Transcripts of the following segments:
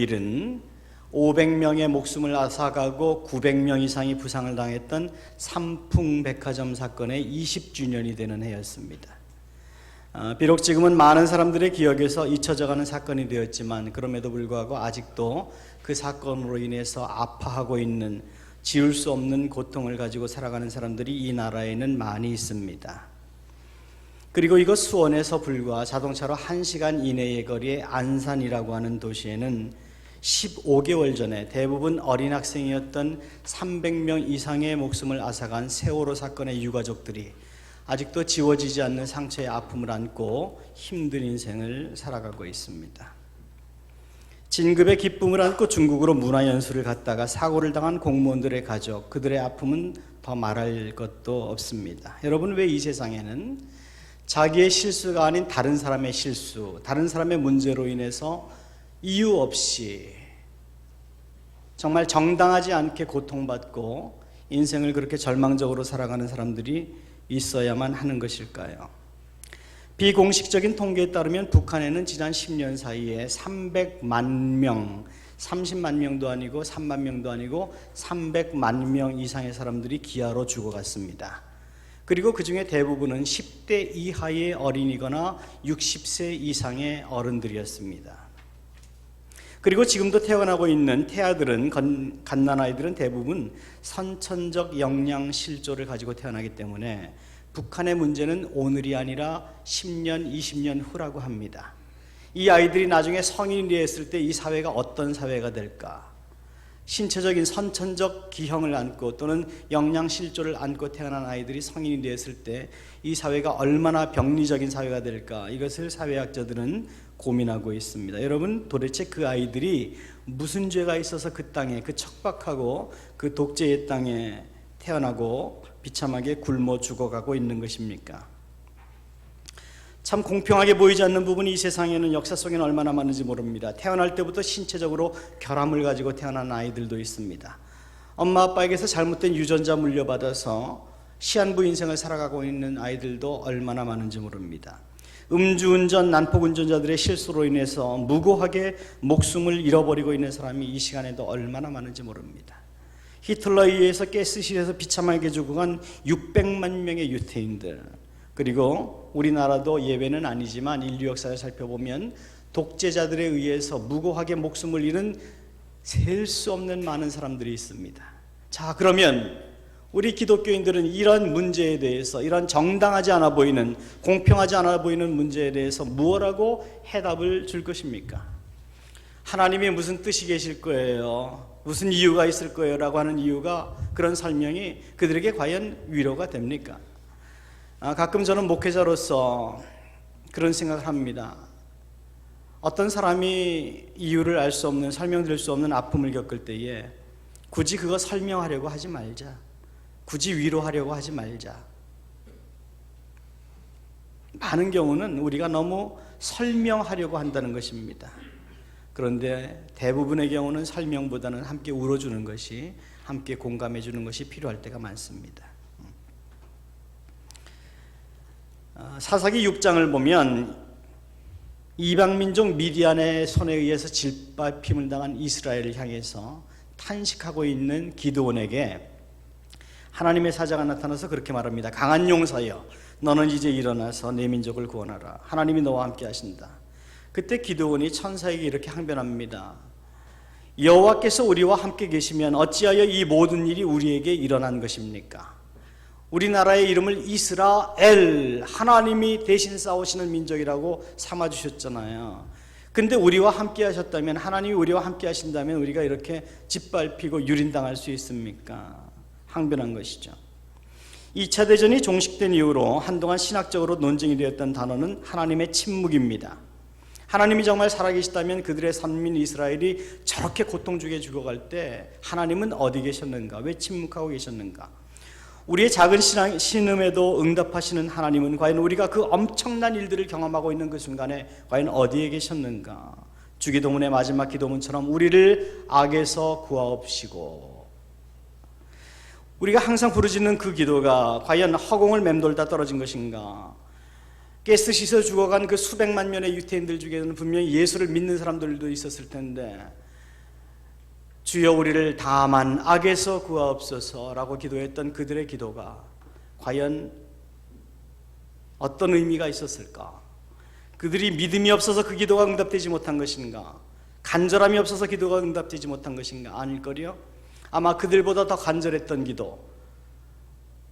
일은 500명의 목숨을 앗아가고 900명 이상이 부상을 당했던 삼풍백화점 사건의 20주년이 되는 해였습니다. 비록 지금은 많은 사람들의 기억에서 잊혀져가는 사건이 되었지만 그럼에도 불구하고 아직도 그 사건으로 인해서 아파하고 있는, 지울 수 없는 고통을 가지고 살아가는 사람들이 이 나라에는 많이 있습니다. 그리고 이곳 수원에서 불과 자동차로 1시간 이내의 거리의 안산이라고 하는 도시에는 15개월 전에 대부분 어린 학생이었던 300명 이상의 목숨을 앗아간 세월호 사건의 유가족들이 아직도 지워지지 않는 상처의 아픔을 안고 힘든 인생을 살아가고 있습니다. 진급의 기쁨을 안고 중국으로 문화연수를 갔다가 사고를 당한 공무원들의 가족, 그들의 아픔은 더 말할 것도 없습니다. 여러분, 왜 이 세상에는 자기의 실수가 아닌 다른 사람의 실수, 다른 사람의 문제로 인해서 이유 없이 정말 정당하지 않게 고통받고 인생을 그렇게 절망적으로 살아가는 사람들이 있어야만 하는 것일까요? 비공식적인 통계에 따르면 북한에는 지난 10년 사이에 300만 명, 30만 명도 아니고 3만 명도 아니고 300만 명 이상의 사람들이 기아로 죽어갔습니다. 그리고 그 중에 대부분은 10대 이하의 어린이거나 60세 이상의 어른들이었습니다. 그리고 지금도 태어나고 있는 태아들은, 갓난아이들은 대부분 선천적 영양실조를 가지고 태어나기 때문에 북한의 문제는 오늘이 아니라 10년, 20년 후라고 합니다. 이 아이들이 나중에 성인이 되었을 때 이 사회가 어떤 사회가 될까? 신체적인 선천적 기형을 안고 또는 영양실조를 안고 태어난 아이들이 성인이 되었을 때 이 사회가 얼마나 병리적인 사회가 될까? 이것을 사회학자들은 고민하고 있습니다. 여러분, 도대체 그 아이들이 무슨 죄가 있어서 그 땅에, 그 척박하고 그 독재의 땅에 태어나고 비참하게 굶어 죽어가고 있는 것입니까? 참 공평하게 보이지 않는 부분이 이 세상에는 역사 속에는 얼마나 많은지 모릅니다. 태어날 때부터 신체적으로 결함을 가지고 태어난 아이들도 있습니다. 엄마 아빠에게서 잘못된 유전자 물려받아서 시한부 인생을 살아가고 있는 아이들도 얼마나 많은지 모릅니다. 음주운전, 난폭운전자들의 실수로 인해서 무고하게 목숨을 잃어버리고 있는 사람이 이 시간에도 얼마나 많은지 모릅니다. 히틀러에 의해서 가스실에서 비참하게 죽어간 600만 명의 유태인들, 그리고 우리나라도 예외는 아니지만 인류 역사를 살펴보면 독재자들에 의해서 무고하게 목숨을 잃은 셀 수 없는 많은 사람들이 있습니다. 자, 그러면 우리 기독교인들은 이런 문제에 대해서, 이런 정당하지 않아 보이는, 공평하지 않아 보이는 문제에 대해서 무엇라고 해답을 줄 것입니까? 하나님이 무슨 뜻이 계실 거예요? 무슨 이유가 있을 거예요? 라고 하는 이유가, 그런 설명이 그들에게 과연 위로가 됩니까? 가끔 저는 목회자로서 그런 생각을 합니다. 어떤 사람이 이유를 알 수 없는, 설명드릴 수 없는 아픔을 겪을 때에 굳이 그거 설명하려고 하지 말자. 굳이 위로하려고 하지 말자. 많은 경우는 우리가 너무 설명하려고 한다는 것입니다. 그런데 대부분의 경우는 설명보다는 함께 울어주는 것이, 함께 공감해 주는 것이 필요할 때가 많습니다. 사사기 6장을 보면 이방민족 미디안의 손에 의해서 짓밟힘을 당한 이스라엘을 향해서 탄식하고 있는 기드온에게 하나님의 사자가 나타나서 그렇게 말합니다. 강한 용사여, 너는 이제 일어나서 내 민족을 구원하라. 하나님이 너와 함께 하신다. 그때 기드온이 천사에게 이렇게 항변합니다. 여호와께서 우리와 함께 계시면 어찌하여 이 모든 일이 우리에게 일어난 것입니까? 우리나라의 이름을 이스라엘, 하나님이 대신 싸우시는 민족이라고 삼아주셨잖아요. 근데 우리와 함께 하셨다면, 하나님이 우리와 함께 하신다면 우리가 이렇게 짓밟히고 유린당할 수 있습니까? 항변한 것이죠. 2차 대전이 종식된 이후로 한동안 신학적으로 논쟁이 되었던 단어는 하나님의 침묵입니다. 하나님이 정말 살아계시다면 그들의 선민 이스라엘이 저렇게 고통 주게 죽어갈 때 하나님은 어디 계셨는가? 왜 침묵하고 계셨는가? 우리의 작은 신음에도 응답하시는 하나님은 과연 우리가 그 엄청난 일들을 경험하고 있는 그 순간에 과연 어디에 계셨는가? 주기도문의 마지막 기도문처럼 우리를 악에서 구하옵시고, 우리가 항상 부르짖는 그 기도가 과연 허공을 맴돌다 떨어진 것인가? 가스 씻어 죽어간 그 수백만 명의 유태인들 중에는 분명히 예수를 믿는 사람들도 있었을 텐데 주여 우리를 다만 악에서 구하옵소서라고 기도했던 그들의 기도가 과연 어떤 의미가 있었을까? 그들이 믿음이 없어서 그 기도가 응답되지 못한 것인가? 간절함이 없어서 기도가 응답되지 못한 것인가? 아닐걸요? 아마 그들보다 더 간절했던 기도,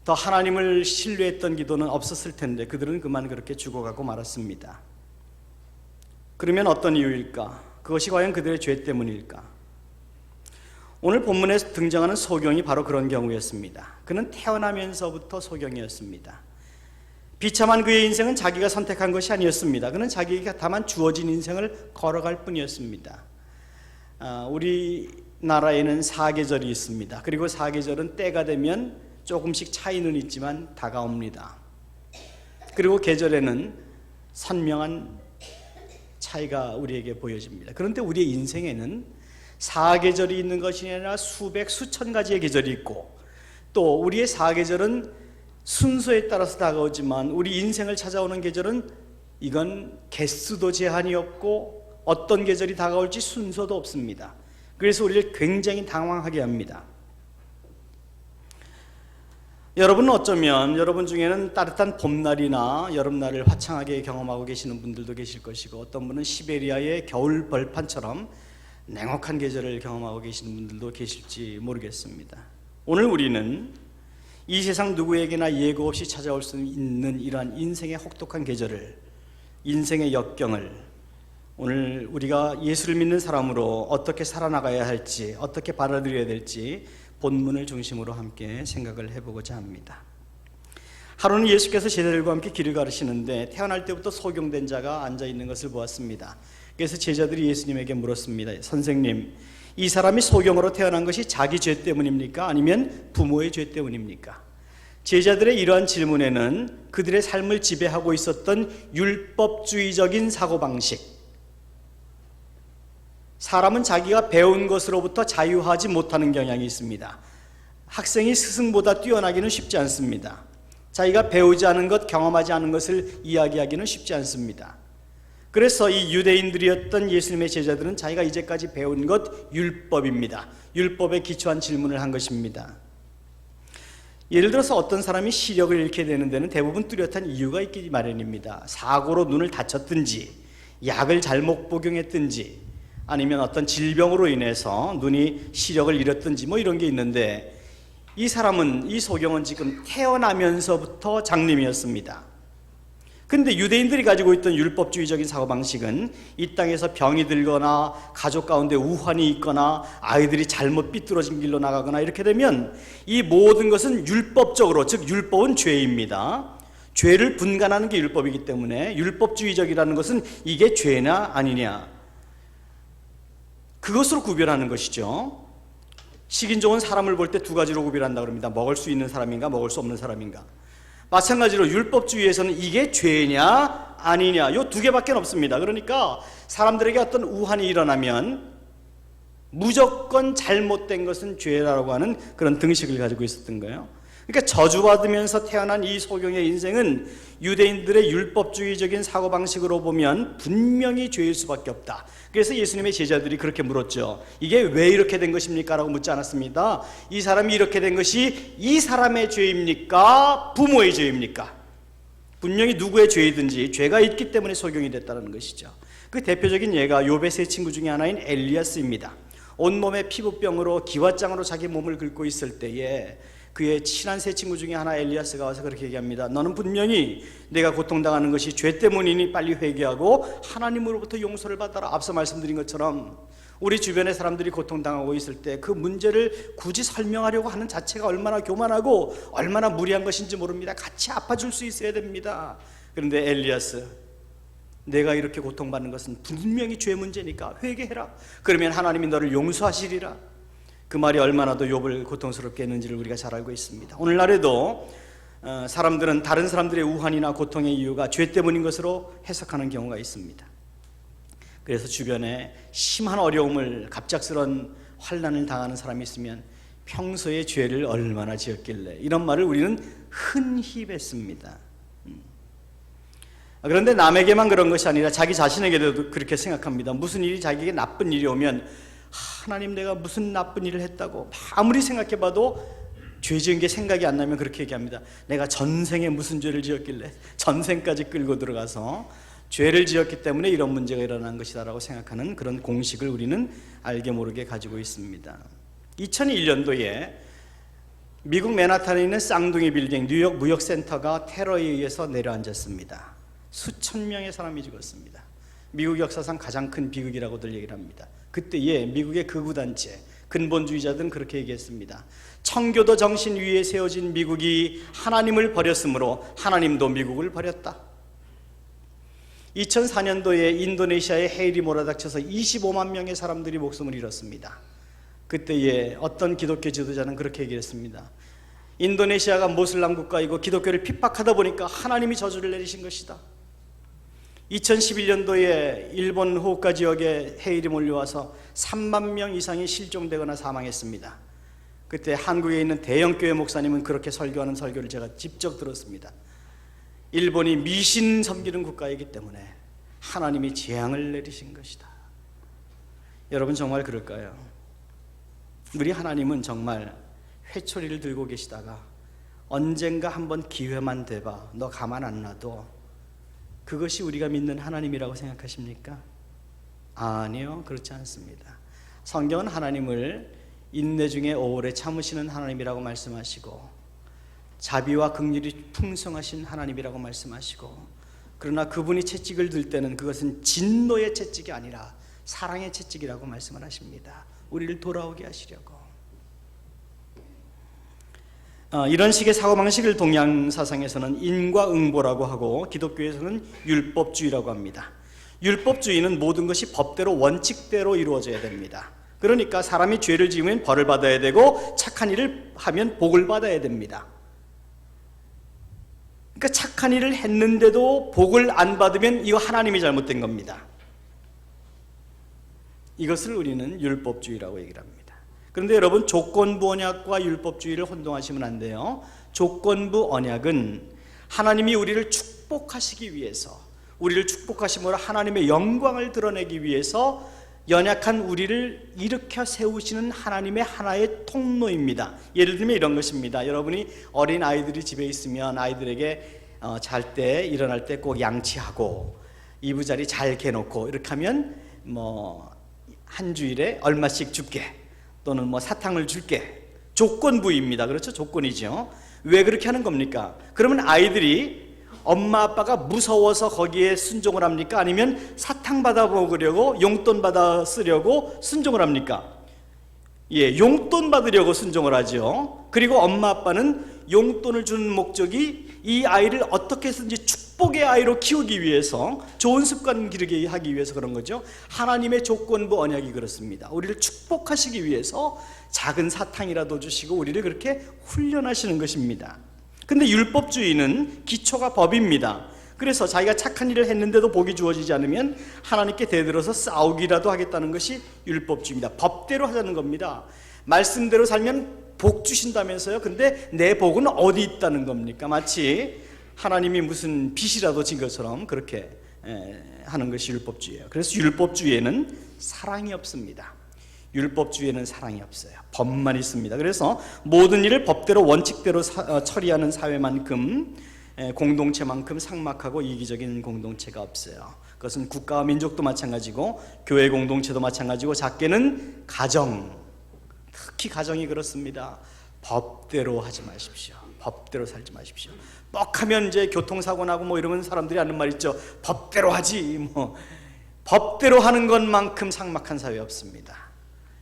더 하나님을 신뢰했던 기도는 없었을 텐데 그들은 그만 그렇게 죽어가고 말았습니다. 그러면 어떤 이유일까? 그것이 과연 그들의 죄 때문일까? 오늘 본문에 등장하는 소경이 바로 그런 경우였습니다. 그는 태어나면서부터 소경이었습니다. 비참한 그의 인생은 자기가 선택한 것이 아니었습니다. 그는 자기에게 다만 주어진 인생을 걸어갈 뿐이었습니다. 우리나라에는 사계절이 있습니다. 그리고 사계절은 때가 되면 조금씩 차이는 있지만 다가옵니다. 그리고 계절에는 선명한 차이가 우리에게 보여집니다. 그런데 우리의 인생에는 사계절이 있는 것이 아니라 수백, 수천 가지의 계절이 있고, 또 우리의 사계절은 순서에 따라서 다가오지만 우리 인생을 찾아오는 계절은 이건 개수도 제한이 없고 어떤 계절이 다가올지 순서도 없습니다. 그래서 우리를 굉장히 당황하게 합니다. 여러분은 어쩌면 여러분 중에는 따뜻한 봄날이나 여름날을 화창하게 경험하고 계시는 분들도 계실 것이고, 어떤 분은 시베리아의 겨울 벌판처럼 냉혹한 계절을 경험하고 계시는 분들도 계실지 모르겠습니다. 오늘 우리는 이 세상 누구에게나 예고 없이 찾아올 수 있는 이러한 인생의 혹독한 계절을, 인생의 역경을 오늘 우리가 예수를 믿는 사람으로 어떻게 살아나가야 할지, 어떻게 받아들여야 될지 본문을 중심으로 함께 생각을 해보고자 합니다. 하루는 예수께서 제자들과 함께 길을 가르치는데 태어날 때부터 소경된 자가 앉아있는 것을 보았습니다. 그래서 제자들이 예수님에게 물었습니다. 선생님, 이 사람이 소경으로 태어난 것이 자기 죄 때문입니까? 아니면 부모의 죄 때문입니까? 제자들의 이러한 질문에는 그들의 삶을 지배하고 있었던 율법주의적인 사고방식, 사람은 자기가 배운 것으로부터 자유하지 못하는 경향이 있습니다. 학생이 스승보다 뛰어나기는 쉽지 않습니다. 자기가 배우지 않은 것, 경험하지 않은 것을 이야기하기는 쉽지 않습니다. 그래서 이 유대인들이었던 예수님의 제자들은 자기가 이제까지 배운 것 율법입니다. 율법에 기초한 질문을 한 것입니다. 예를 들어서 어떤 사람이 시력을 잃게 되는 데는 대부분 뚜렷한 이유가 있기 마련입니다. 사고로 눈을 다쳤든지, 약을 잘못 복용했든지, 아니면 어떤 질병으로 인해서 눈이 시력을 잃었든지 뭐 이런 게 있는데, 이 사람은, 이 소경은 지금 태어나면서부터 장님이었습니다. 근데 유대인들이 가지고 있던 율법주의적인 사고방식은 이 땅에서 병이 들거나 가족 가운데 우환이 있거나 아이들이 잘못 삐뚤어진 길로 나가거나 이렇게 되면 이 모든 것은 율법적으로, 즉 율법은 죄입니다. 죄를 분간하는 게 율법이기 때문에 율법주의적이라는 것은 이게 죄냐 아니냐, 그것으로 구별하는 것이죠. 식인종은 사람을 볼 때 두 가지로 구별한다고 합니다. 먹을 수 있는 사람인가, 먹을 수 없는 사람인가. 마찬가지로 율법주의에서는 이게 죄냐 아니냐, 요 두 개밖에 없습니다. 그러니까 사람들에게 어떤 우환이 일어나면 무조건 잘못된 것은 죄라고 하는 그런 등식을 가지고 있었던 거예요. 그러니까 저주받으면서 태어난 이 소경의 인생은 유대인들의 율법주의적인 사고방식으로 보면 분명히 죄일 수밖에 없다. 그래서 예수님의 제자들이 그렇게 물었죠. 이게 왜 이렇게 된 것입니까? 라고 묻지 않았습니다. 이 사람이 이렇게 된 것이 이 사람의 죄입니까? 부모의 죄입니까? 분명히 누구의 죄이든지 죄가 있기 때문에 소경이 됐다는 것이죠. 그 대표적인 예가 욥의 세 친구 중에 하나인 엘리야스입니다. 온몸에 피부병으로 기왓장으로 자기 몸을 긁고 있을 때에 그의 친한 세 친구 중에 하나 엘리야스가 와서 그렇게 얘기합니다. 너는 분명히 내가 고통당하는 것이 죄 때문이니 빨리 회개하고 하나님으로부터 용서를 받아라. 앞서 말씀드린 것처럼 우리 주변의 사람들이 고통당하고 있을 때 그 문제를 굳이 설명하려고 하는 자체가 얼마나 교만하고 얼마나 무리한 것인지 모릅니다. 같이 아파줄 수 있어야 됩니다. 그런데 엘리야스, 내가 이렇게 고통받는 것은 분명히 죄 문제니까 회개해라. 그러면 하나님이 너를 용서하시리라. 그 말이 얼마나 더 욥을 고통스럽게 했는지를 우리가 잘 알고 있습니다. 오늘날에도 사람들은 다른 사람들의 우환이나 고통의 이유가 죄 때문인 것으로 해석하는 경우가 있습니다. 그래서 주변에 심한 어려움을, 갑작스런 환난을 당하는 사람이 있으면 평소에 죄를 얼마나 지었길래, 이런 말을 우리는 흔히 뱉습니다. 그런데 남에게만 그런 것이 아니라 자기 자신에게도 그렇게 생각합니다. 무슨 일이 자기에게 나쁜 일이 오면 하나님 내가 무슨 나쁜 일을 했다고 아무리 생각해봐도 죄 지은 게 생각이 안 나면 그렇게 얘기합니다. 내가 전생에 무슨 죄를 지었길래 전생까지 끌고 들어가서 죄를 지었기 때문에 이런 문제가 일어난 것이다 라고 생각하는 그런 공식을 우리는 알게 모르게 가지고 있습니다. 2001년도에 미국 맨하탄에 있는 쌍둥이 빌딩 뉴욕 무역센터가 테러에 의해서 내려앉았습니다. 수천 명의 사람이 죽었습니다. 미국 역사상 가장 큰 비극이라고들 얘기를 합니다. 그때에 미국의 극우단체 근본주의자들은 그렇게 얘기했습니다. 청교도 정신 위에 세워진 미국이 하나님을 버렸으므로 하나님도 미국을 버렸다. 2004년도에 인도네시아의 해일이 몰아닥쳐서 25만 명의 사람들이 목숨을 잃었습니다. 그때에 어떤 기독교 지도자는 그렇게 얘기했습니다. 인도네시아가 모슬람 국가이고 기독교를 핍박하다 보니까 하나님이 저주를 내리신 것이다. 2011년도에 일본 호쿠 지역에 해일이 몰려와서 3만 명 이상이 실종되거나 사망했습니다. 그때 한국에 있는 대형교회 목사님은 그렇게 설교하는 설교를 제가 직접 들었습니다. 일본이 미신 섬기는 국가이기 때문에 하나님이 재앙을 내리신 것이다. 여러분 정말 그럴까요? 우리 하나님은 정말 회초리를 들고 계시다가 언젠가 한번 기회만 돼봐 너 가만 안 놔도 그것이 우리가 믿는 하나님이라고 생각하십니까? 아니요, 그렇지 않습니다. 성경은 하나님을 인내 중에 오래 참으시는 하나님이라고 말씀하시고 자비와 긍휼이 풍성하신 하나님이라고 말씀하시고, 그러나 그분이 채찍을 들 때는 그것은 진노의 채찍이 아니라 사랑의 채찍이라고 말씀을 하십니다. 우리를 돌아오게 하시려고. 이런 식의 사고방식을 동양 사상에서는 인과응보라고 하고 기독교에서는 율법주의라고 합니다. 율법주의는 모든 것이 법대로 원칙대로 이루어져야 됩니다. 그러니까 사람이 죄를 지으면 벌을 받아야 되고 착한 일을 하면 복을 받아야 됩니다. 그러니까 착한 일을 했는데도 복을 안 받으면 이거 하나님이 잘못된 겁니다. 이것을 우리는 율법주의라고 얘기를 합니다. 그런데 여러분, 조건부 언약과 율법주의를 혼동하시면 안 돼요. 조건부 언약은 하나님이 우리를 축복하시기 위해서, 우리를 축복하심으로 하나님의 영광을 드러내기 위해서 연약한 우리를 일으켜 세우시는 하나님의 하나의 통로입니다. 예를 들면 이런 것입니다. 여러분이 어린 아이들이 집에 있으면 아이들에게 잘 때 일어날 때 꼭 양치하고 이부자리 잘 개놓고 이렇게 하면 한 주일에 얼마씩 줄게, 또는 사탕을 줄게. 조건부입니다. 그렇죠? 조건이죠. 왜 그렇게 하는 겁니까? 그러면 아이들이 엄마 아빠가 무서워서 거기에 순종을 합니까? 아니면 사탕 받아 먹으려고, 용돈 받아 쓰려고 순종을 합니까? 용돈 받으려고 순종을 하죠. 그리고 엄마 아빠는 용돈을 주는 목적이 이 아이를 어떻게 해서든지 축복의 아이로 키우기 위해서, 좋은 습관 기르게 하기 위해서 그런 거죠. 하나님의 조건부 언약이 그렇습니다. 우리를 축복하시기 위해서 작은 사탕이라도 주시고 우리를 그렇게 훈련하시는 것입니다. 근데 율법주의는 기초가 법입니다. 그래서 자기가 착한 일을 했는데도 복이 주어지지 않으면 하나님께 대들어서 싸우기라도 하겠다는 것이 율법주의입니다. 법대로 하자는 겁니다. 말씀대로 살면 복 주신다면서요. 근데 내 복은 어디 있다는 겁니까? 마치 하나님이 무슨 빚이라도 진 것처럼 그렇게 하는 것이 율법주의예요. 그래서 율법주의에는 사랑이 없습니다. 율법주의에는 사랑이 없어요. 법만 있습니다. 그래서 모든 일을 법대로 원칙대로 처리하는 사회만큼, 공동체만큼 삭막하고 이기적인 공동체가 없어요. 그것은 국가와 민족도 마찬가지고 교회 공동체도 마찬가지고 작게는 가정, 특히 가정이 그렇습니다. 법대로 하지 마십시오. 법대로 살지 마십시오. 뻑하면 이제 교통사고 나고 이러면 사람들이 하는 말 있죠. 법대로 하지. 법대로 하는 것만큼 삭막한 사회 없습니다.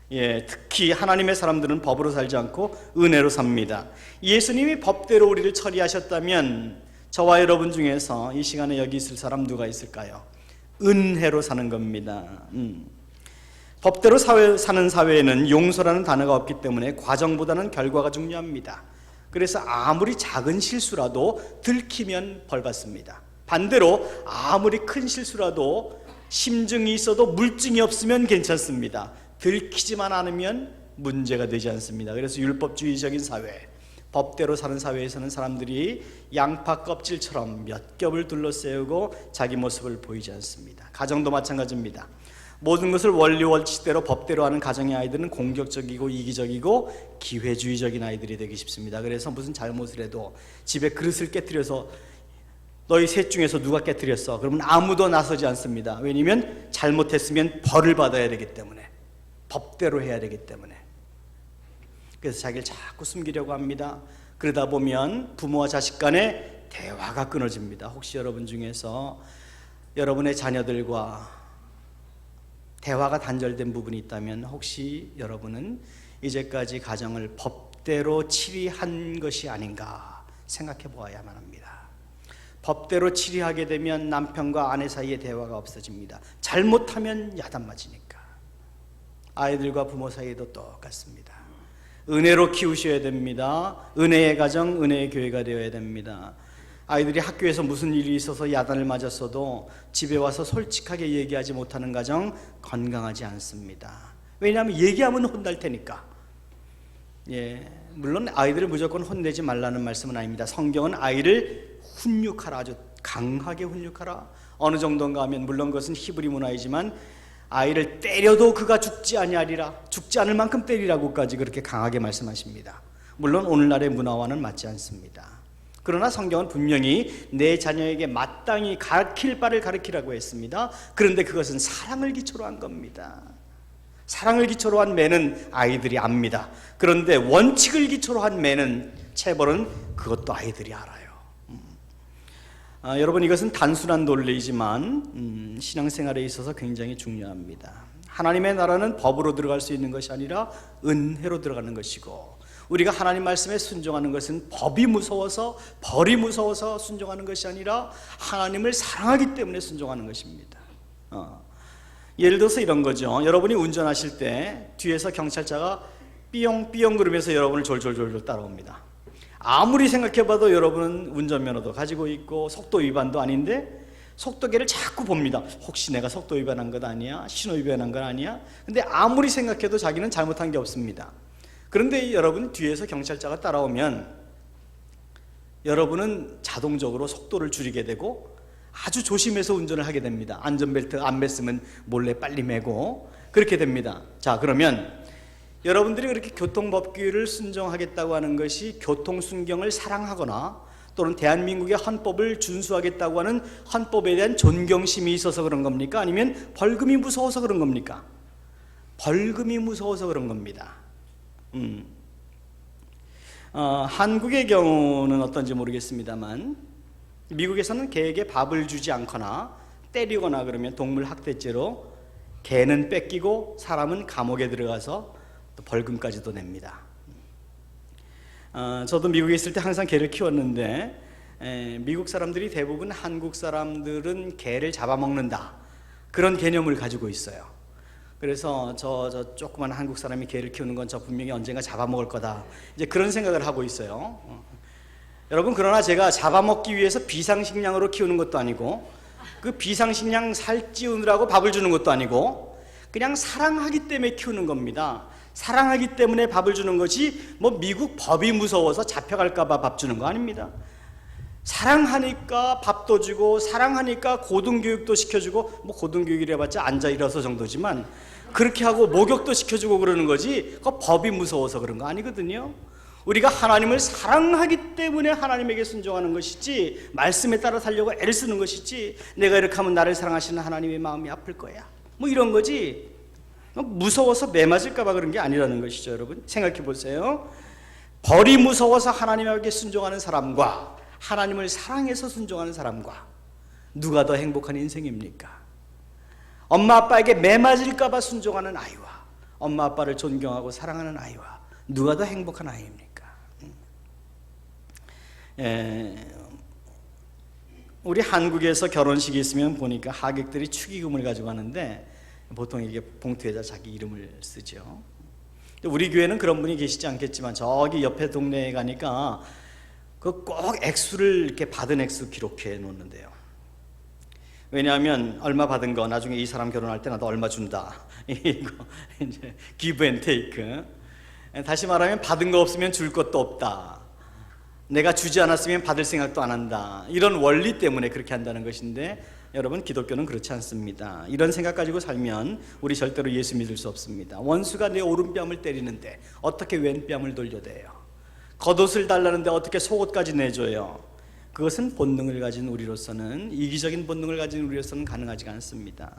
특히 하나님의 사람들은 법으로 살지 않고 은혜로 삽니다. 예수님이 법대로 우리를 처리하셨다면 저와 여러분 중에서 이 시간에 여기 있을 사람 누가 있을까요? 은혜로 사는 겁니다. 법대로 사는 사회에는 용서라는 단어가 없기 때문에 과정보다는 결과가 중요합니다. 그래서 아무리 작은 실수라도 들키면 벌받습니다. 반대로 아무리 큰 실수라도 심증이 있어도 물증이 없으면 괜찮습니다. 들키지만 않으면 문제가 되지 않습니다. 그래서 율법주의적인 사회, 법대로 사는 사회에서는 사람들이 양파 껍질처럼 몇 겹을 둘러세우고 자기 모습을 보이지 않습니다. 가정도 마찬가지입니다. 모든 것을 원리 원칙대로 법대로 하는 가정의 아이들은 공격적이고 이기적이고 기회주의적인 아이들이 되기 쉽습니다. 그래서 무슨 잘못을 해도 집에 그릇을 깨뜨려서 너희 셋 중에서 누가 깨뜨렸어? 그러면 아무도 나서지 않습니다. 왜냐하면 잘못했으면 벌을 받아야 되기 때문에, 법대로 해야 되기 때문에. 그래서 자기를 자꾸 숨기려고 합니다. 그러다 보면 부모와 자식 간의 대화가 끊어집니다. 혹시 여러분 중에서 여러분의 자녀들과 대화가 단절된 부분이 있다면 혹시 여러분은 이제까지 가정을 법대로 치리한 것이 아닌가 생각해 보아야만 합니다. 법대로 치리하게 되면 남편과 아내 사이의 대화가 없어집니다. 잘못하면 야단 맞으니까. 아이들과 부모 사이도 똑같습니다. 은혜로 키우셔야 됩니다. 은혜의 가정, 은혜의 교회가 되어야 됩니다. 아이들이 학교에서 무슨 일이 있어서 야단을 맞았어도 집에 와서 솔직하게 얘기하지 못하는 가정 건강하지 않습니다. 왜냐하면 얘기하면 혼날 테니까. 물론 아이들을 무조건 혼내지 말라는 말씀은 아닙니다. 성경은 아이를 훈육하라, 아주 강하게 훈육하라. 어느 정도인가 하면 물론 그것은 히브리 문화이지만 아이를 때려도 그가 죽지 아니하리라, 죽지 않을 만큼 때리라고까지 그렇게 강하게 말씀하십니다. 물론 오늘날의 문화와는 맞지 않습니다. 그러나 성경은 분명히 내 자녀에게 마땅히 가르칠 바를 가르치라고 했습니다. 그런데 그것은 사랑을 기초로 한 겁니다. 사랑을 기초로 한 매는 아이들이 압니다. 그런데 원칙을 기초로 한 매는, 체벌은 그것도 아이들이 알아요. 여러분, 이것은 단순한 논리이지만 신앙생활에 있어서 굉장히 중요합니다. 하나님의 나라는 법으로 들어갈 수 있는 것이 아니라 은혜로 들어가는 것이고, 우리가 하나님 말씀에 순종하는 것은 법이 무서워서, 벌이 무서워서 순종하는 것이 아니라 하나님을 사랑하기 때문에 순종하는 것입니다. 예를 들어서 이런 거죠. 여러분이 운전하실 때 뒤에서 경찰차가 삐용삐용 그러면서 여러분을 졸졸졸 따라옵니다. 아무리 생각해봐도 여러분은 운전면허도 가지고 있고 속도 위반도 아닌데 속도계를 자꾸 봅니다. 혹시 내가 속도 위반한 것 아니야? 신호 위반한 건 아니야? 근데 아무리 생각해도 자기는 잘못한 게 없습니다. 그런데 여러분 뒤에서 경찰차가 따라오면 여러분은 자동적으로 속도를 줄이게 되고 아주 조심해서 운전을 하게 됩니다. 안전벨트 안 맸으면 몰래 빨리 매고 그렇게 됩니다. 자, 그러면 여러분들이 그렇게 교통법규를 순종하겠다고 하는 것이 교통순경을 사랑하거나 또는 대한민국의 헌법을 준수하겠다고 하는 헌법에 대한 존경심이 있어서 그런 겁니까? 아니면 벌금이 무서워서 그런 겁니까? 벌금이 무서워서 그런 겁니다. 한국의 경우는 어떤지 모르겠습니다만 미국에서는 개에게 밥을 주지 않거나 때리거나 그러면 동물 학대죄로 개는 뺏기고 사람은 감옥에 들어가서 또 벌금까지도 냅니다. 저도 미국에 있을 때 항상 개를 키웠는데 미국 사람들이 대부분 한국 사람들은 개를 잡아먹는다, 그런 개념을 가지고 있어요. 그래서 저 조그만 한국 사람이 개를 키우는 건 저 분명히 언젠가 잡아먹을 거다, 이제 그런 생각을 하고 있어요. 여러분, 그러나 제가 잡아먹기 위해서 비상식량으로 키우는 것도 아니고 그 비상식량 살찌우느라고 밥을 주는 것도 아니고 그냥 사랑하기 때문에 키우는 겁니다. 사랑하기 때문에 밥을 주는 것이 뭐 미국 법이 무서워서 잡혀갈까 봐 밥 주는 거 아닙니다. 사랑하니까 밥도 주고 사랑하니까 고등교육도 시켜주고, 뭐 고등교육이라 해봤자 앉아 일어서 정도지만 그렇게 하고 목욕도 시켜주고 그러는 거지 그 법이 무서워서 그런 거 아니거든요. 우리가 하나님을 사랑하기 때문에 하나님에게 순종하는 것이지, 말씀에 따라 살려고 애를 쓰는 것이지, 내가 이렇게 하면 나를 사랑하시는 하나님의 마음이 아플 거야, 뭐 이런 거지 무서워서 매 맞을까 봐 그런 게 아니라는 것이죠. 여러분 생각해 보세요. 벌이 무서워서 하나님에게 순종하는 사람과 하나님을 사랑해서 순종하는 사람과 누가 더 행복한 인생입니까? 엄마 아빠에게 매 맞을까 봐 순종하는 아이와 엄마 아빠를 존경하고 사랑하는 아이와 누가 더 행복한 아이입니까? 우리 한국에서 결혼식이 있으면 보니까 하객들이 축의금을 가지고 가는데 보통 이게 봉투에다 자기 이름을 쓰죠. 우리 교회는 그런 분이 계시지 않겠지만 저기 옆에 동네에 가니까 그 꼭 액수를 이렇게 받은 액수 기록해 놓는데요. 왜냐하면 얼마 받은 거 나중에 이 사람 결혼할 때 나도 얼마 준다, 이거 이제 give and take. 다시 말하면 받은 거 없으면 줄 것도 없다, 내가 주지 않았으면 받을 생각도 안 한다, 이런 원리 때문에 그렇게 한다는 것인데, 여러분, 기독교는 그렇지 않습니다. 이런 생각 가지고 살면 우리 절대로 예수 믿을 수 없습니다. 원수가 내 오른뺨을 때리는데 어떻게 왼뺨을 돌려대요? 겉옷을 달라는데 어떻게 속옷까지 내줘요? 그것은 본능을 가진 우리로서는, 이기적인 본능을 가진 우리로서는 가능하지가 않습니다.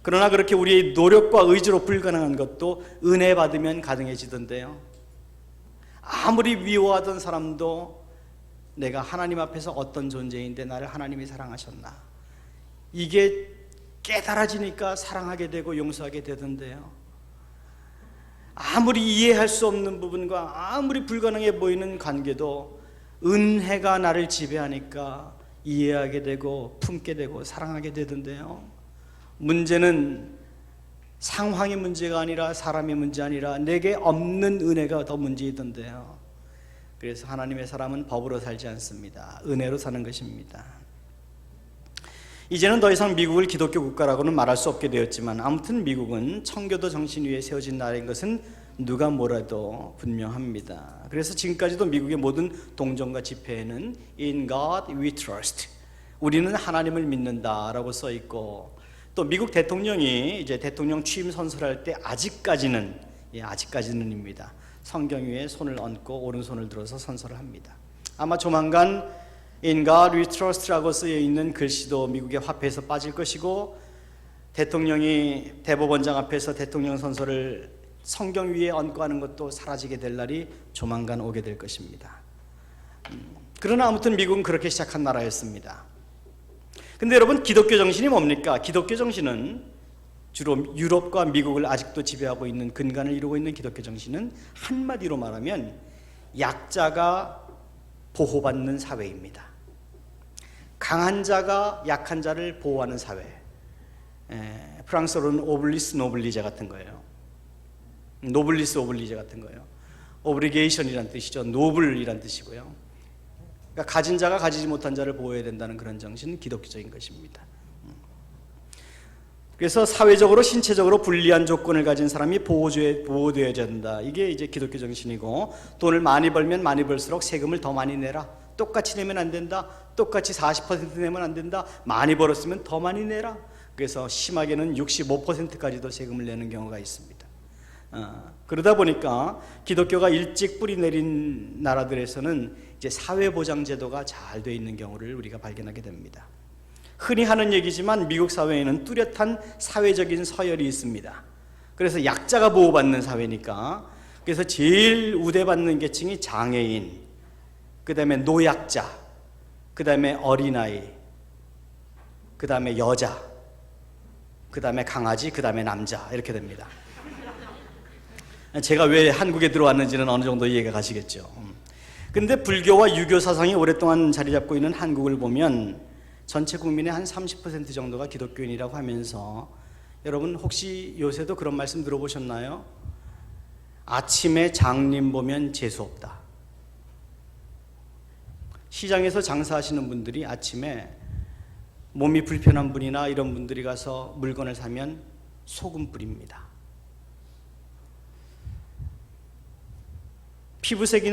그러나 그렇게 우리의 노력과 의지로 불가능한 것도 은혜 받으면 가능해지던데요. 아무리 미워하던 사람도 내가 하나님 앞에서 어떤 존재인데 나를 하나님이 사랑하셨나, 이게 깨달아지니까 사랑하게 되고 용서하게 되던데요. 아무리 이해할 수 없는 부분과 아무리 불가능해 보이는 관계도 은혜가 나를 지배하니까 이해하게 되고 품게 되고 사랑하게 되던데요. 문제는 상황의 문제가 아니라 사람의 문제 아니라 내게 없는 은혜가 더 문제이던데요. 그래서 하나님의 사람은 법으로 살지 않습니다. 은혜로 사는 것입니다. 이제는 더 이상 미국을 기독교 국가라고는 말할 수 없게 되었지만, 아무튼 미국은 청교도 정신 위에 세워진 나라인 것은 누가 뭐라도 분명합니다. 그래서 지금까지도 미국의 모든 동정과 집회에는 In God we trust, 우리는 하나님을 믿는다라고 써 있고, 또 미국 대통령이 이제 대통령 취임 선서를 할 때 아직까지는입니다. 성경 위에 손을 얹고 오른손을 들어서 선서를 합니다. 아마 조만간 In God we trust라고 쓰여 있는 글씨도 미국의 화폐에서 빠질 것이고, 대통령이 대법원장 앞에서 대통령 선서를 성경 위에 얹고 하는 것도 사라지게 될 날이 조만간 오게 될 것입니다. 그러나 아무튼 미국은 그렇게 시작한 나라였습니다. 근데 여러분, 기독교 정신이 뭡니까? 기독교 정신은 주로 유럽과 미국을 아직도 지배하고 있는, 근간을 이루고 있는 기독교 정신은 한마디로 말하면 약자가 보호받는 사회입니다. 강한 자가 약한 자를 보호하는 사회. 프랑스어로는 오블리스 노블리제 같은 거예요. 노블리스 오블리제 같은 거예요. 오브리게이션이란 뜻이죠. 노블이란 뜻이고요. 그러니까 가진 자가 가지지 못한 자를 보호해야 된다는 그런 정신은 기독교적인 것입니다. 그래서 사회적으로 신체적으로 불리한 조건을 가진 사람이 보호되어야 된다. 이게 이제 기독교 정신이고, 돈을 많이 벌면 많이 벌수록 세금을 더 많이 내라. 똑같이 내면 안 된다. 똑같이 40% 내면 안 된다. 많이 벌었으면 더 많이 내라. 그래서 심하게는 65%까지도 세금을 내는 경우가 있습니다. 그러다 보니까 기독교가 일찍 뿌리 내린 나라들에서는 이제 사회보장제도가 잘 돼 있는 경우를 우리가 발견하게 됩니다. 흔히 하는 얘기지만 미국 사회에는 뚜렷한 사회적인 서열이 있습니다. 그래서 약자가 보호받는 사회니까, 그래서 제일 우대받는 계층이 장애인, 그 다음에 노약자, 그 다음에 어린아이, 그 다음에 여자, 그 다음에 강아지, 그 다음에 남자, 이렇게 됩니다. 제가 왜 한국에 들어왔는지는 어느 정도 이해가 가시겠죠. 근데 불교와 유교 사상이 오랫동안 자리 잡고 있는 한국을 보면 전체 국민의 한 30% 정도가 기독교인이라고 하면서, 여러분 혹시 요새도 그런 말씀 들어보셨나요? 아침에 장님 보면 재수 없다. 시장에서 장사하시는 분들이 아침에 몸이 불편한 분이나 이런 분들이 가서 물건을 사면 소금 뿌립니다. 피부색이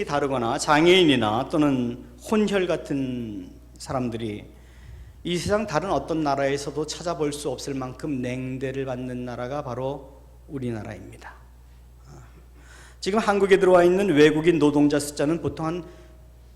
다르거나 장애인이나 또는 혼혈 같은 사람들이 이 세상 다른 어떤 나라에서도 찾아볼 수 없을 만큼 냉대를 받는 나라가 바로 우리나라입니다. 지금 한국에 들어와 있는 외국인 노동자 숫자는 보통 한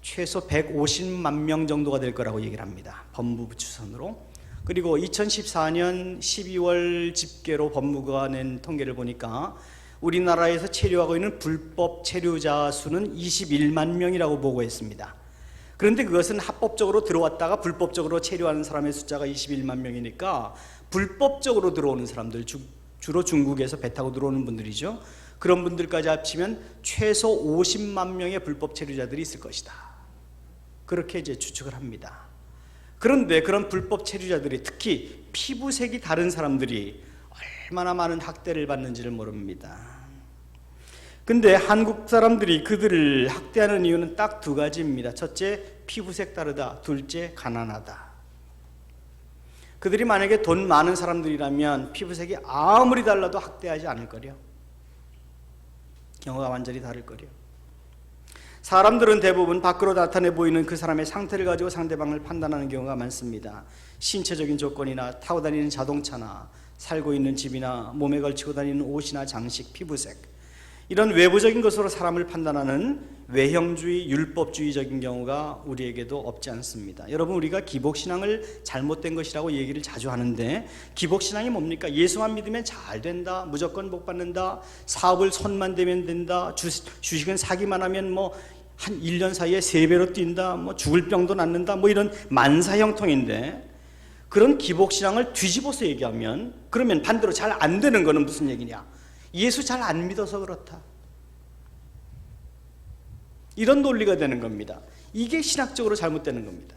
최소 150만 명 정도가 될 거라고 얘기를 합니다. 법무부 추산으로. 그리고 2014년 12월 집계로 법무부가 낸 통계를 보니까 우리나라에서 체류하고 있는 불법 체류자 수는 21만 명이라고 보고했습니다. 그런데 그것은 합법적으로 들어왔다가 불법적으로 체류하는 사람의 숫자가 21만 명이니까 불법적으로 들어오는 사람들, 주로 중국에서 배 타고 들어오는 분들이죠. 그런 분들까지 합치면 최소 50만 명의 불법 체류자들이 있을 것이다. 그렇게 이제 추측을 합니다. 그런데 그런 불법 체류자들이, 특히 피부색이 다른 사람들이 얼마나 많은 학대를 받는지를 모릅니다. 근데 한국 사람들이 그들을 학대하는 이유는 딱 두 가지입니다. 첫째, 피부색 다르다. 둘째, 가난하다. 그들이 만약에 돈 많은 사람들이라면 피부색이 아무리 달라도 학대하지 않을 거려. 경우가 완전히 다를 거려. 사람들은 대부분 밖으로 나타내 보이는 그 사람의 상태를 가지고 상대방을 판단하는 경우가 많습니다. 신체적인 조건이나 타고 다니는 자동차나 살고 있는 집이나 몸에 걸치고 다니는 옷이나 장식, 피부색, 이런 외부적인 것으로 사람을 판단하는 외형주의, 율법주의적인 경우가 우리에게도 없지 않습니다. 여러분, 우리가 기복신앙을 잘못된 것이라고 얘기를 자주 하는데, 기복신앙이 뭡니까? 예수만 믿으면 잘 된다, 무조건 복 받는다, 사업을 손만 대면 된다, 주식은 사기만 하면 한 1년 사이에 3배로 뛴다, 죽을 병도 낫는다, 이런 만사형통인데, 그런 기복신앙을 뒤집어서 얘기하면, 그러면 반대로 잘 안 되는 거는 무슨 얘기냐? 예수 잘 안 믿어서 그렇다, 이런 논리가 되는 겁니다. 이게 신학적으로 잘못되는 겁니다.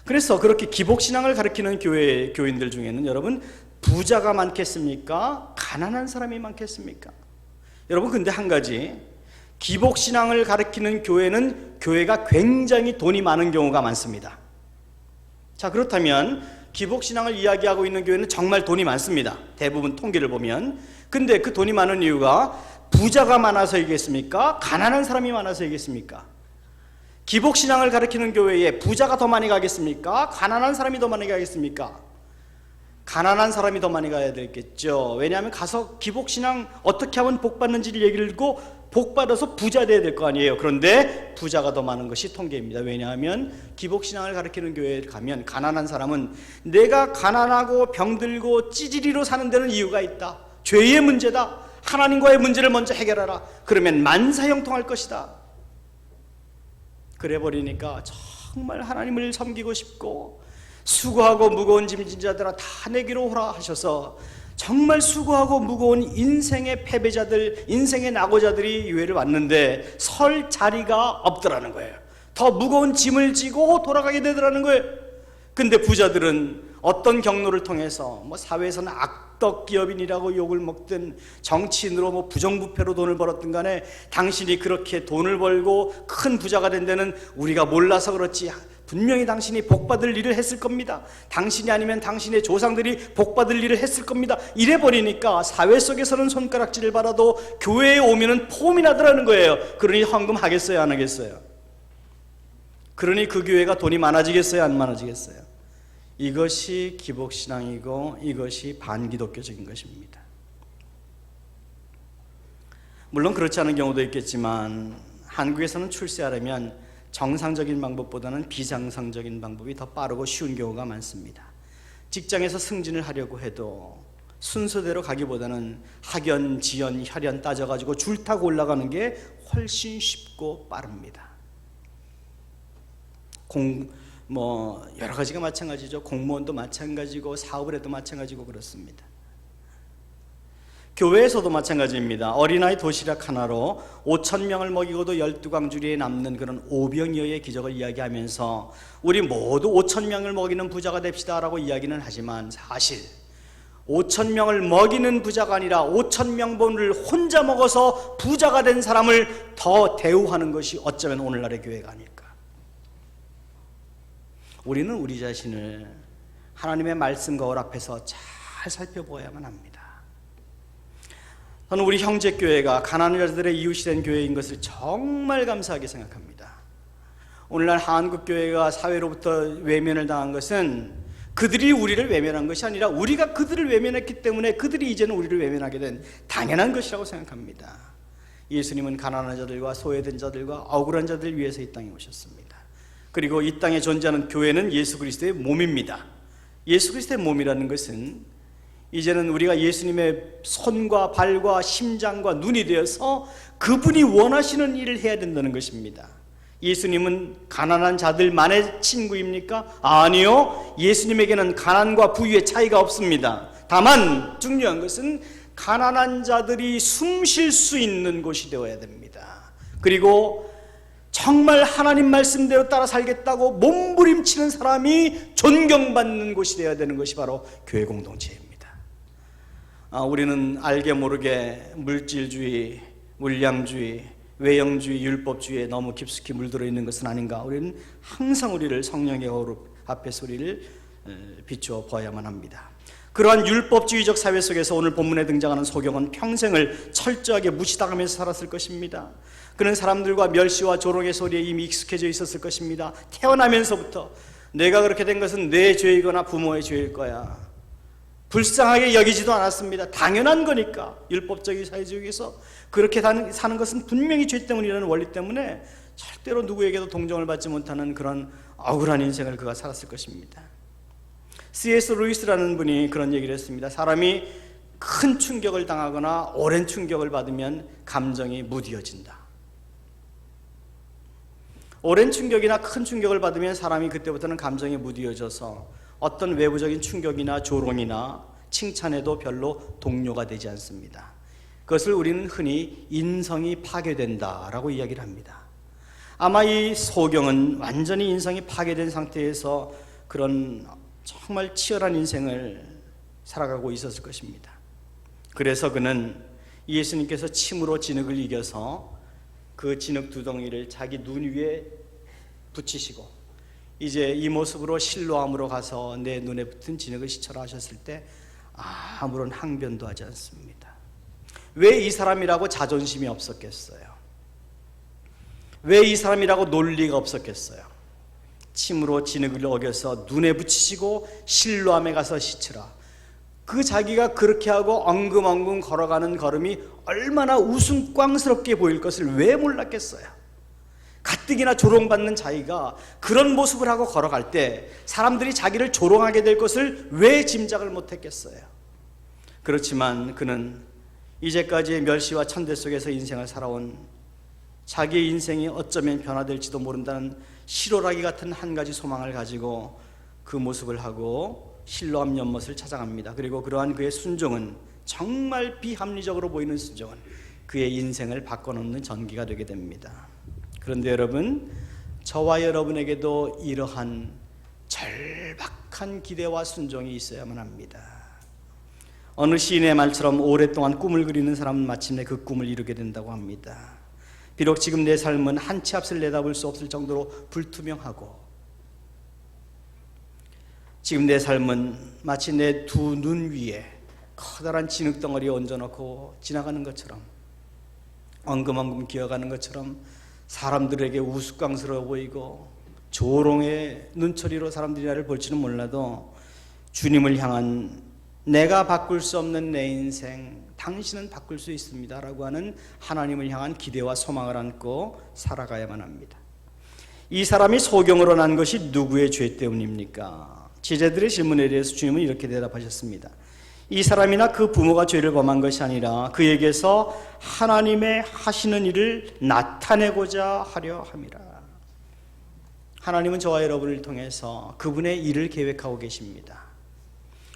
그래서 그렇게 기복신앙을 가르치는 교인들 중에는 여러분, 부자가 많겠습니까? 가난한 사람이 많겠습니까? 여러분, 근데 한 가지, 기복신앙을 가르치는 교회는 교회가 굉장히 돈이 많은 경우가 많습니다. 자, 그렇다면 기복신앙을 이야기하고 있는 교회는 정말 돈이 많습니다. 대부분 통계를 보면. 근데 그 돈이 많은 이유가 부자가 많아서이겠습니까? 가난한 사람이 많아서이겠습니까? 기복신앙을 가르치는 교회에 부자가 더 많이 가겠습니까? 가난한 사람이 더 많이 가겠습니까? 가난한 사람이 더 많이 가야 되겠죠. 왜냐하면 가서 기복신앙 어떻게 하면 복 받는지를 얘기를 듣고 복 받아서 부자 돼야 될 거 아니에요. 그런데 부자가 더 많은 것이 통계입니다. 왜냐하면 기복신앙을 가르치는 교회에 가면 가난한 사람은 내가 가난하고 병들고 찌질이로 사는 데는 이유가 있다, 죄의 문제다, 하나님과의 문제를 먼저 해결하라, 그러면 만사형통할 것이다. 그래 버리니까 정말 하나님을 섬기고 싶고, 수고하고 무거운 짐진 자들아 다 내게로 오라 하셔서 정말 수고하고 무거운 인생의 패배자들, 인생의 낙오자들이 교회를 왔는데 설 자리가 없더라는 거예요. 더 무거운 짐을 지고 돌아가게 되더라는 거예요. 근데 부자들은 어떤 경로를 통해서 사회에서는 악덕 기업인이라고 욕을 먹든 정치인으로 부정부패로 돈을 벌었든 간에 당신이 그렇게 돈을 벌고 큰 부자가 된 데는 우리가 몰라서 그렇지 분명히 당신이 복받을 일을 했을 겁니다. 당신이 아니면 당신의 조상들이 복받을 일을 했을 겁니다. 이래버리니까 사회 속에서는 손가락질을 받아도 교회에 오면은 폼이 나더라는 거예요. 그러니 헌금 하겠어요, 안 하겠어요? 그러니 그 교회가 돈이 많아지겠어요, 안 많아지겠어요? 이것이 기복신앙이고 이것이 반기독교적인 것입니다. 물론 그렇지 않은 경우도 있겠지만 한국에서는 출세하려면 정상적인 방법보다는 비정상적인 방법이 더 빠르고 쉬운 경우가 많습니다. 직장에서 승진을 하려고 해도 순서대로 가기보다는 학연, 지연, 혈연 따져가지고 줄 타고 올라가는 게 훨씬 쉽고 빠릅니다. 여러 가지가 마찬가지죠. 공무원도 마찬가지고 사업을 해도 마찬가지고 그렇습니다. 교회에서도 마찬가지입니다. 어린아이 도시락 하나로 5,000명을 먹이고도 12광주리에 남는 그런 오병이어의 기적을 이야기하면서 우리 모두 5,000명을 먹이는 부자가 됩시다라고 이야기는 하지만 사실 5,000명을 먹이는 부자가 아니라 5,000명분을 혼자 먹어서 부자가 된 사람을 더 대우하는 것이 어쩌면 오늘날의 교회가 아닐까. 우리는 우리 자신을 하나님의 말씀 거울 앞에서 잘 살펴보아야만 합니다. 저는 우리 형제교회가 가난한 자들의 이웃이 된 교회인 것을 정말 감사하게 생각합니다. 오늘날 한국교회가 사회로부터 외면을 당한 것은 그들이 우리를 외면한 것이 아니라 우리가 그들을 외면했기 때문에 그들이 이제는 우리를 외면하게 된 당연한 것이라고 생각합니다. 예수님은 가난한 자들과 소외된 자들과 억울한 자들을 위해서 이 땅에 오셨습니다. 그리고 이 땅에 존재하는 교회는 예수 그리스도의 몸입니다. 예수 그리스도의 몸이라는 것은 이제는 우리가 예수님의 손과 발과 심장과 눈이 되어서 그분이 원하시는 일을 해야 된다는 것입니다. 예수님은 가난한 자들만의 친구입니까? 아니요. 예수님에게는 가난과 부유의 차이가 없습니다. 다만 중요한 것은 가난한 자들이 숨 쉴 수 있는 곳이 되어야 됩니다. 그리고 정말 하나님 말씀대로 따라 살겠다고 몸부림치는 사람이 존경받는 곳이 되어야 되는 것이 바로 교회 공동체입니다. 우리는 알게 모르게 물질주의, 물량주의, 외형주의, 율법주의에 너무 깊숙이 물들어 있는 것은 아닌가. 우리는 항상 우리를 성령의 거룩 앞에서 우리를 비추어 보아야만 합니다. 그러한 율법주의적 사회 속에서 오늘 본문에 등장하는 소경은 평생을 철저하게 무시당하면서 살았을 것입니다. 그는 사람들과 멸시와 조롱의 소리에 이미 익숙해져 있었을 것입니다. 태어나면서부터 내가 그렇게 된 것은 내 죄이거나 부모의 죄일 거야. 불쌍하게 여기지도 않았습니다. 당연한 거니까. 율법적인 사회주의에서 그렇게 사는 것은 분명히 죄 때문이라는 원리 때문에 절대로 누구에게도 동정을 받지 못하는 그런 억울한 인생을 그가 살았을 것입니다. C.S. 루이스라는 분이 그런 얘기를 했습니다. 사람이 큰 충격을 당하거나 오랜 충격을 받으면 감정이 무뎌진다. 오랜 충격이나 큰 충격을 받으면 사람이 그때부터는 감정이 무뎌져서 어떤 외부적인 충격이나 조롱이나 칭찬에도 별로 동료가 되지 않습니다. 그것을 우리는 흔히 인성이 파괴된다라고 이야기를 합니다. 아마 이 소경은 완전히 인성이 파괴된 상태에서 그런 정말 치열한 인생을 살아가고 있었을 것입니다. 그래서 그는 예수님께서 침으로 진흙을 이겨서 그 진흙 두덩이를 자기 눈 위에 붙이시고 이제 이 모습으로 실로암으로 가서 내 눈에 붙은 진흙을 씻어라 하셨을 때 아무런 항변도 하지 않습니다. 왜 이 사람이라고 자존심이 없었겠어요? 왜 이 사람이라고 논리가 없었겠어요? 침으로 진흙을 어겨서 눈에 붙이시고 실로암에 가서 씻으라. 그 자기가 그렇게 하고 엉금엉금 걸어가는 걸음이 얼마나 우스꽝스럽게 보일 것을 왜 몰랐겠어요? 가뜩이나 조롱받는 자기가 그런 모습을 하고 걸어갈 때 사람들이 자기를 조롱하게 될 것을 왜 짐작을 못했겠어요? 그렇지만 그는 이제까지의 멸시와 천대 속에서 인생을 살아온 자기의 인생이 어쩌면 변화될지도 모른다는 실오라기 같은 한 가지 소망을 가지고 그 모습을 하고 실로암 연못을 찾아갑니다. 그리고 그러한 그의 순종은 정말 비합리적으로 보이는 순종은 그의 인생을 바꿔놓는 전기가 되게 됩니다. 그런데 여러분, 저와 여러분에게도 이러한 절박한 기대와 순종이 있어야만 합니다. 어느 시인의 말처럼 오랫동안 꿈을 그리는 사람은 마침내 그 꿈을 이루게 된다고 합니다. 비록 지금 내 삶은 한 치 앞을 내다볼 수 없을 정도로 불투명하고 지금 내 삶은 마치 내 두 눈 위에 커다란 진흙덩어리에 얹어놓고 지나가는 것처럼 엉금엉금 기어가는 것처럼 사람들에게 우스꽝스러워 보이고 조롱의 눈초리로 사람들이 나를 볼지는 몰라도 주님을 향한 내가 바꿀 수 없는 내 인생 당신은 바꿀 수 있습니다 라고 하는 하나님을 향한 기대와 소망을 안고 살아가야만 합니다. 이 사람이 소경으로 난 것이 누구의 죄 때문입니까? 제자들의 질문에 대해서 주님은 이렇게 대답하셨습니다. 이 사람이나 그 부모가 죄를 범한 것이 아니라 그에게서 하나님의 하시는 일을 나타내고자 하려 함이라. 하나님은 저와 여러분을 통해서 그분의 일을 계획하고 계십니다.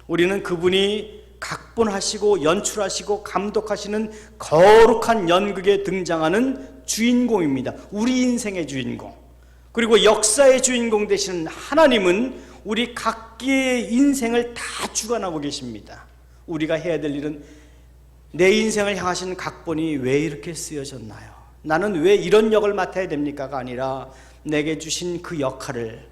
우리는 그분이 각본하시고 연출하시고 감독하시는 거룩한 연극에 등장하는 주인공입니다. 우리 인생의 주인공. 그리고 역사의 주인공 되시는 하나님은 우리 각기의 인생을 다 주관하고 계십니다. 우리가 해야 될 일은 내 인생을 향하신 각본이 왜 이렇게 쓰여졌나요? 나는 왜 이런 역을 맡아야 됩니까가 아니라 내게 주신 그 역할을,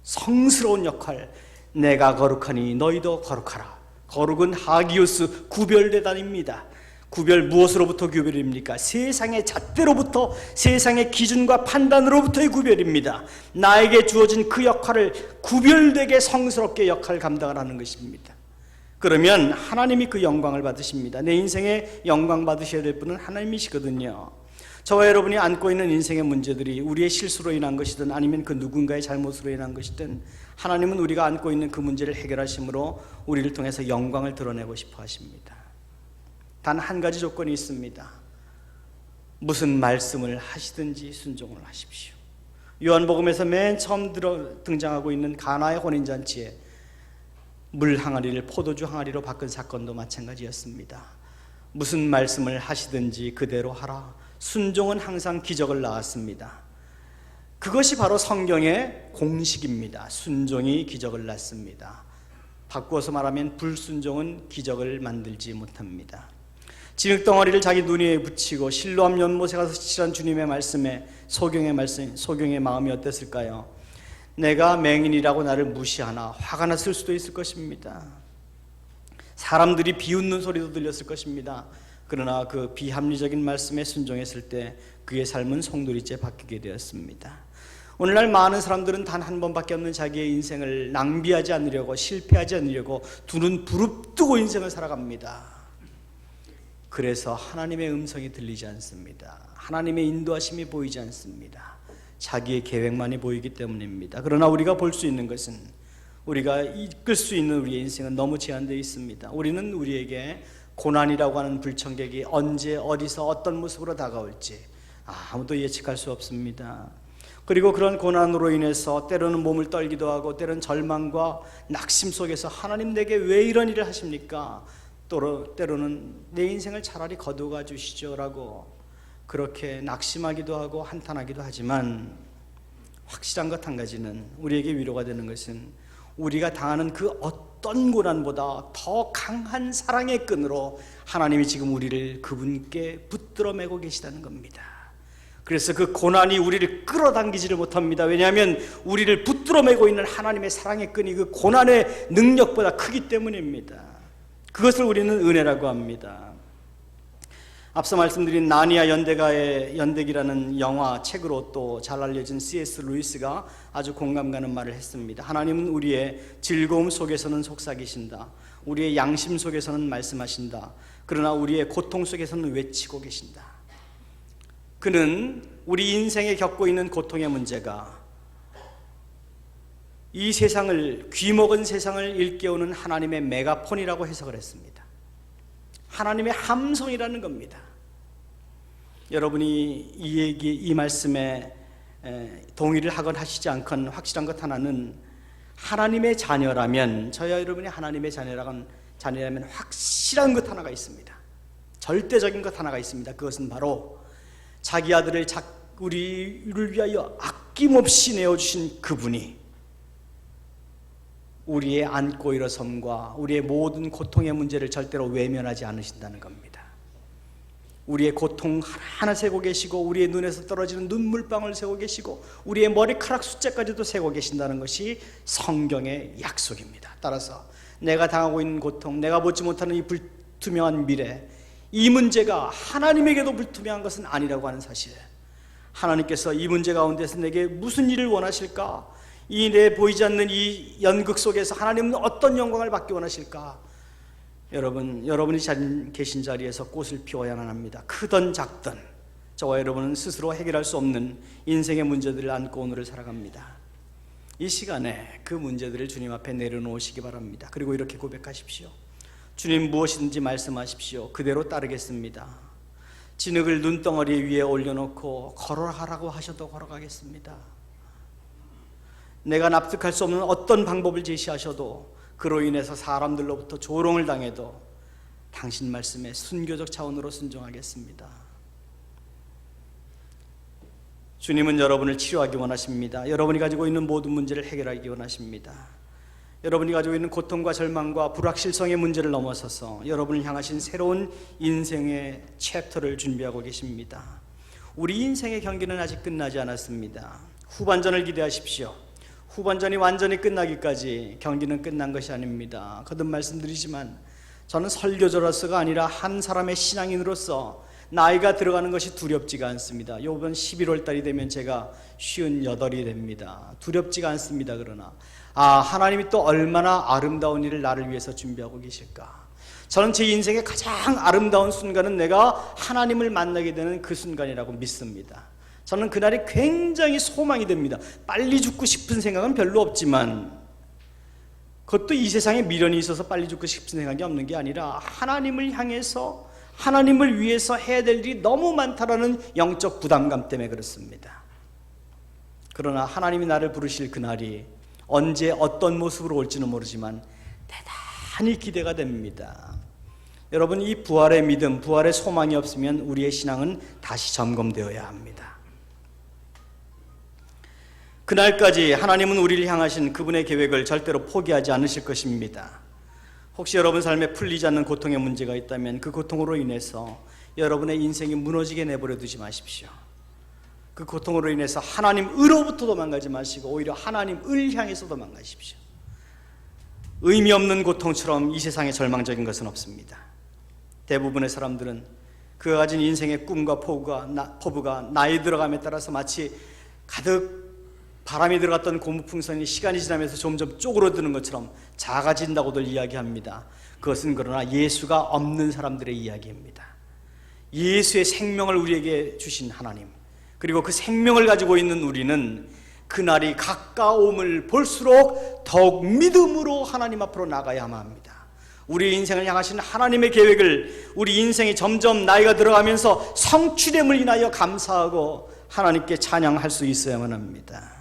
성스러운 역할, 내가 거룩하니 너희도 거룩하라. 거룩은 하기오스, 구별되다입니다. 구별 무엇으로부터 구별입니까? 세상의 잣대로부터, 세상의 기준과 판단으로부터의 구별입니다. 나에게 주어진 그 역할을 구별되게 성스럽게 역할을 감당을 하는 것입니다. 그러면 하나님이 그 영광을 받으십니다. 내 인생에 영광 받으셔야 될 분은 하나님이시거든요. 저와 여러분이 안고 있는 인생의 문제들이 우리의 실수로 인한 것이든 아니면 그 누군가의 잘못으로 인한 것이든 하나님은 우리가 안고 있는 그 문제를 해결하심으로 우리를 통해서 영광을 드러내고 싶어 하십니다. 단 한 가지 조건이 있습니다. 무슨 말씀을 하시든지 순종을 하십시오. 요한복음에서 맨 처음 등장하고 있는 가나의 혼인잔치에 물 항아리를 포도주 항아리로 바꾼 사건도 마찬가지였습니다. 무슨 말씀을 하시든지 그대로 하라. 순종은 항상 기적을 낳았습니다. 그것이 바로 성경의 공식입니다. 순종이 기적을 낳습니다. 바꾸어서 말하면 불순종은 기적을 만들지 못합니다. 진흙덩어리를 자기 눈 위에 붙이고 실로암 연못에 가서 씻으란 주님의 말씀에 소경의 마음이 어땠을까요? 내가 맹인이라고 나를 무시하나 화가 났을 수도 있을 것입니다. 사람들이 비웃는 소리도 들렸을 것입니다. 그러나 그 비합리적인 말씀에 순종했을 때 그의 삶은 송두리째 바뀌게 되었습니다. 오늘날 많은 사람들은 단 한 번밖에 없는 자기의 인생을 낭비하지 않으려고, 실패하지 않으려고 두 눈 부릅뜨고 인생을 살아갑니다. 그래서 하나님의 음성이 들리지 않습니다. 하나님의 인도하심이 보이지 않습니다. 자기의 계획만이 보이기 때문입니다. 그러나 우리가 볼 수 있는 것은, 우리가 이끌 수 있는 우리의 인생은 너무 제한되어 있습니다. 우리는 우리에게 고난이라고 하는 불청객이 언제, 어디서, 어떤 모습으로 다가올지 아무도 예측할 수 없습니다. 그리고 그런 고난으로 인해서 때로는 몸을 떨기도 하고, 때로는 절망과 낙심 속에서 하나님 내게 왜 이런 일을 하십니까? 때로는 내 인생을 차라리 거두어 주시죠 라고 그렇게 낙심하기도 하고 한탄하기도 하지만, 확실한 것 한 가지는, 우리에게 위로가 되는 것은 우리가 당하는 그 어떤 고난보다 더 강한 사랑의 끈으로 하나님이 지금 우리를 그분께 붙들어 매고 계시다는 겁니다. 그래서 그 고난이 우리를 끌어당기지를 못합니다. 왜냐하면 우리를 붙들어 매고 있는 하나님의 사랑의 끈이 그 고난의 능력보다 크기 때문입니다. 그것을 우리는 은혜라고 합니다. 앞서 말씀드린 나니아 연대기라는 영화, 책으로 또 잘 알려진 C.S. 루이스가 아주 공감 가는 말을 했습니다. 하나님은 우리의 즐거움 속에서는 속삭이신다. 우리의 양심 속에서는 말씀하신다. 그러나 우리의 고통 속에서는 외치고 계신다. 그는 우리 인생에 겪고 있는 고통의 문제가 이 세상을, 귀먹은 세상을 일깨우는 하나님의 메가폰이라고 해석을 했습니다. 하나님의 함성이라는 겁니다. 여러분이 이 말씀에 동의를 하건 하시지 않건 확실한 것 하나는, 하나님의 자녀라면, 저와 여러분이 하나님의 자녀라면 확실한 것 하나가 있습니다. 절대적인 것 하나가 있습니다. 그것은 바로 자기 아들을 우리를 위하여 아낌없이 내어주신 그분이 우리의 안고 일어섬과 우리의 모든 고통의 문제를 절대로 외면하지 않으신다는 겁니다. 우리의 고통 하나하나 세고 계시고, 우리의 눈에서 떨어지는 눈물방울 세고 계시고, 우리의 머리카락 숫자까지도 세고 계신다는 것이 성경의 약속입니다. 따라서 내가 당하고 있는 고통, 내가 보지 못하는 이 불투명한 미래, 이 문제가 하나님에게도 불투명한 것은 아니라고 하는 사실, 하나님께서 이 문제 가운데서 내게 무슨 일을 원하실까? 이 내 보이지 않는 이 연극 속에서 하나님은 어떤 영광을 받기 원하실까? 여러분이 계신 자리에서 꽃을 피워야만 합니다. 크든 작든 저와 여러분은 스스로 해결할 수 없는 인생의 문제들을 안고 오늘을 살아갑니다. 이 시간에 그 문제들을 주님 앞에 내려놓으시기 바랍니다. 그리고 이렇게 고백하십시오. 주님, 무엇이든지 말씀하십시오. 그대로 따르겠습니다. 진흙을 눈덩어리 위에 올려놓고 걸어가라고 하셔도 걸어가겠습니다. 내가 납득할 수 없는 어떤 방법을 제시하셔도, 그로 인해서 사람들로부터 조롱을 당해도 당신 말씀에 순교적 차원으로 순종하겠습니다. 주님은 여러분을 치료하기 원하십니다. 여러분이 가지고 있는 모든 문제를 해결하기 원하십니다. 여러분이 가지고 있는 고통과 절망과 불확실성의 문제를 넘어서서 여러분을 향하신 새로운 인생의 챕터를 준비하고 계십니다. 우리 인생의 경기는 아직 끝나지 않았습니다. 후반전을 기대하십시오. 후반전이 완전히 끝나기까지 경기는 끝난 것이 아닙니다. 거듭 말씀드리지만 저는 설교자로서가 아니라 한 사람의 신앙인으로서 나이가 들어가는 것이 두렵지가 않습니다. 이번 11월 달이 되면 제가 58이 됩니다. 두렵지가 않습니다. 그러나 하나님이 또 얼마나 아름다운 일을 나를 위해서 준비하고 계실까? 저는 제 인생의 가장 아름다운 순간은 내가 하나님을 만나게 되는 그 순간이라고 믿습니다. 저는 그날이 굉장히 소망이 됩니다. 빨리 죽고 싶은 생각은 별로 없지만, 그것도 이 세상에 미련이 있어서 빨리 죽고 싶은 생각이 없는 게 아니라 하나님을 향해서, 하나님을 위해서 해야 될 일이 너무 많다라는 영적 부담감 때문에 그렇습니다. 그러나 하나님이 나를 부르실 그날이 언제 어떤 모습으로 올지는 모르지만 대단히 기대가 됩니다. 여러분, 이 부활의 믿음, 부활의 소망이 없으면 우리의 신앙은 다시 점검되어야 합니다. 그날까지 하나님은 우리를 향하신 그분의 계획을 절대로 포기하지 않으실 것입니다. 혹시 여러분 삶에 풀리지 않는 고통의 문제가 있다면 그 고통으로 인해서 여러분의 인생이 무너지게 내버려 두지 마십시오. 그 고통으로 인해서 하나님으로부터 도망가지 마시고 오히려 하나님을 향해서 도망가십시오. 의미 없는 고통처럼 이 세상에 절망적인 것은 없습니다. 대부분의 사람들은 그가 가진 인생의 꿈과 포부가 나이 들어감에 따라서 마치 가득 바람이 들어갔던 고무풍선이 시간이 지나면서 점점 쪼그러드는 것처럼 작아진다고들 이야기합니다. 그것은 그러나 예수가 없는 사람들의 이야기입니다. 예수의 생명을 우리에게 주신 하나님, 그리고 그 생명을 가지고 있는 우리는 그날이 가까움을 볼수록 더욱 믿음으로 하나님 앞으로 나가야만 합니다. 우리 인생을 향하신 하나님의 계획을 우리 인생이 점점 나이가 들어가면서 성취됨을 인하여 감사하고 하나님께 찬양할 수 있어야만 합니다.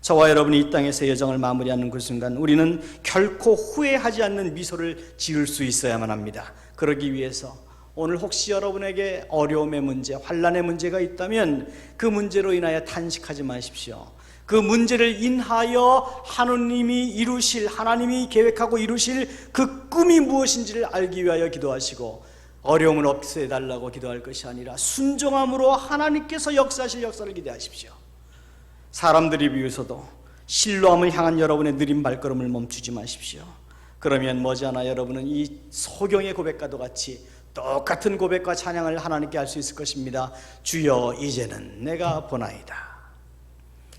저와 여러분이 이 땅에서 여정을 마무리하는 그 순간 우리는 결코 후회하지 않는 미소를 지을 수 있어야만 합니다. 그러기 위해서 오늘 혹시 여러분에게 어려움의 문제, 환난의 문제가 있다면 그 문제로 인하여 탄식하지 마십시오. 그 문제를 인하여 하나님이 계획하고 이루실 그 꿈이 무엇인지를 알기 위하여 기도하시고, 어려움을 없애달라고 기도할 것이 아니라 순종함으로 하나님께서 역사하실 역사를 기대하십시오. 사람들이 비웃어도 신뢰함을 향한 여러분의 느린 발걸음을 멈추지 마십시오. 그러면 머지않아 여러분은 이 소경의 고백과도 같이 똑같은 고백과 찬양을 하나님께 할 수 있을 것입니다. 주여, 이제는 내가 보나이다.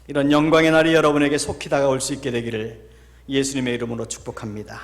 이런 영광의 날이 여러분에게 속히 다가올 수 있게 되기를 예수님의 이름으로 축복합니다.